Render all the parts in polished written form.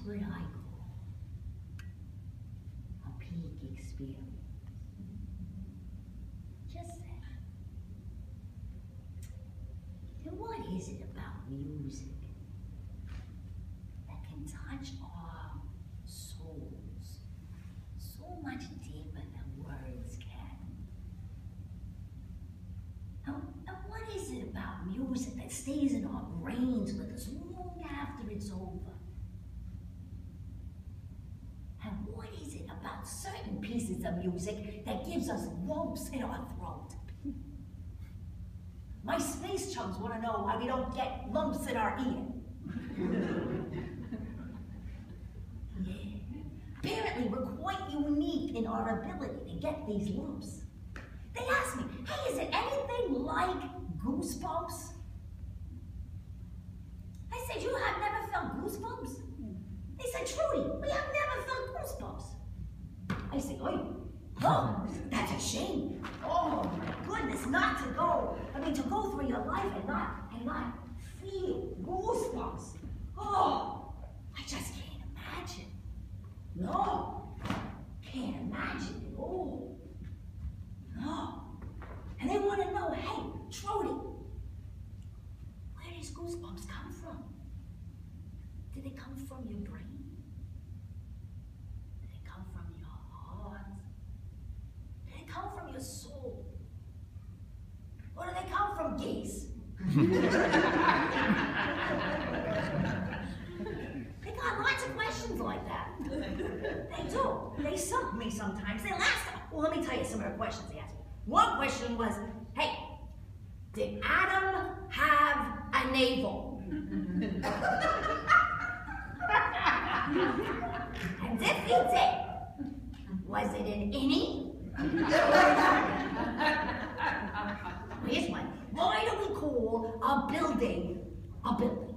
what I call a peak experience. Just saying. And what is it about music that can touch our souls so much deeper than words can? And what is it about music that stays in our brains with us long after it's over? And what is it about certain pieces of music that gives us lumps in our throat? My space chums want to know why we don't get lumps in our ear. Yeah. Apparently, we're quite unique in our ability to get these lumps. They asked me, hey, is it anything like goosebumps? I said, you have never felt goosebumps? They said, Trudy, we have never felt goosebumps. I said, oh, that's a shame. Oh my goodness, not to go. I mean, to go through your life and not feel goosebumps. Oh, I just can't imagine. No, can't imagine it. Oh, no. And they want to know, hey, Trudy, where does goosebumps come from? Did they come from your brain? Did they come from your heart? Did they come from your soul? Or do they come from geese? They got lots of questions like that. They do. They stump me sometimes. They last. Well, let me tell you some of the questions they asked me. One question was, hey, did Adam have a navel? And if he did, was it an innie? Here's one. Why do we call a building a building?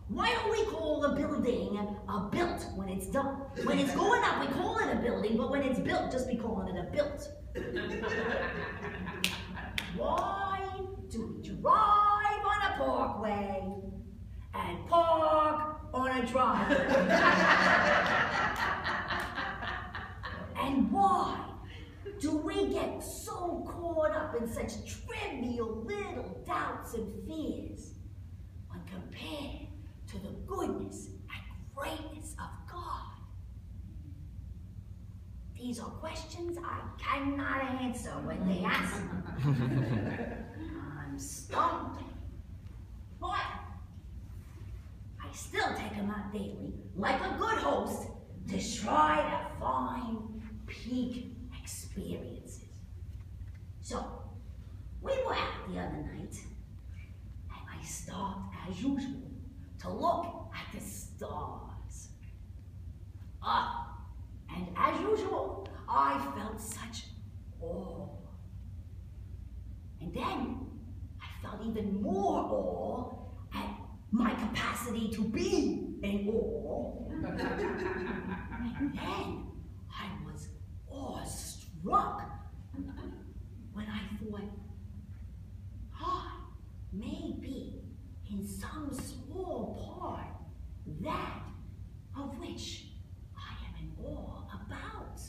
Why don't we call a building a built when it's done? When it's going up, we call it a building, but when it's built, just be calling it a built. Why do we drive on a parkway and park on a driveway? And why do we get so caught up in such trivial little doubts and fears when compared to the goodness and greatness of God? These are questions I cannot answer when they ask me. I'm stumped. But I still take them out daily, like a good host, to try to find peak experiences. So, we were out the other night, and I stopped, as usual, to look at the stars. And as usual, I felt such awe. And then I felt even more awe at my capacity to be in awe. And then I was awestruck when I thought, I may be in some small part that of which I am in awe about.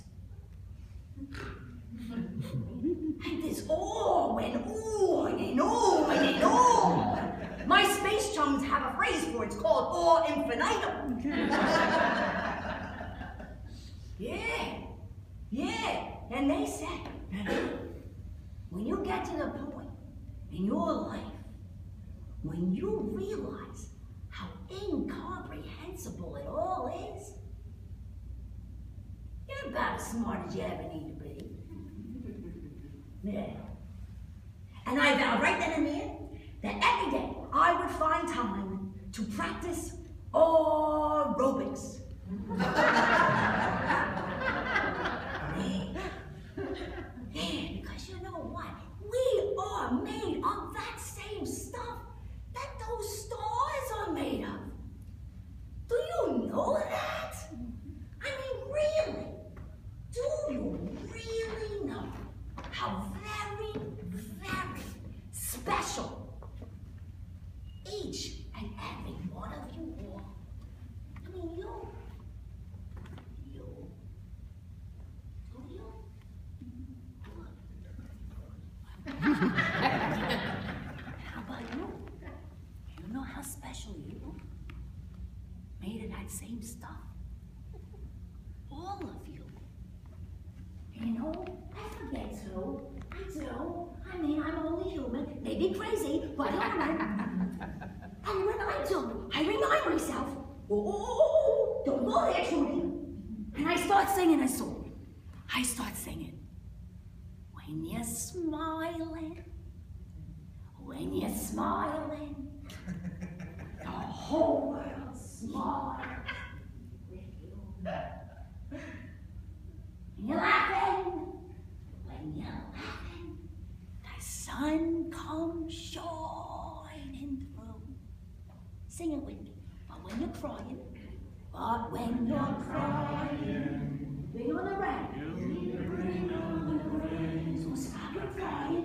And this awe went on and on and on. My space chums have a phrase for it. It's called awe infinitum. Yeah. And they said, when you get to the point in your life when you realize how incomprehensible it all is, you're about as smart as you ever need to be. Yeah. And I vowed right then and there that every day I would find time to practice aerobics. Yeah, because you know what? We are made of that same stuff that those stars are made of. Do you know that? I mean, really? Do you really know how very, very special each and every one of you the same stuff. All of you. You know, I forget to. I do. I mean, I'm only human. Maybe crazy, but human. And when I do, I remind myself, oh, don't go there, Trudy. And I start singing a song. I start singing. When you're smiling, the whole world smiles with you. When you're laughing, the sun comes shining through. Sing it with me. But when you're crying, bring on the rain. So stop your crying.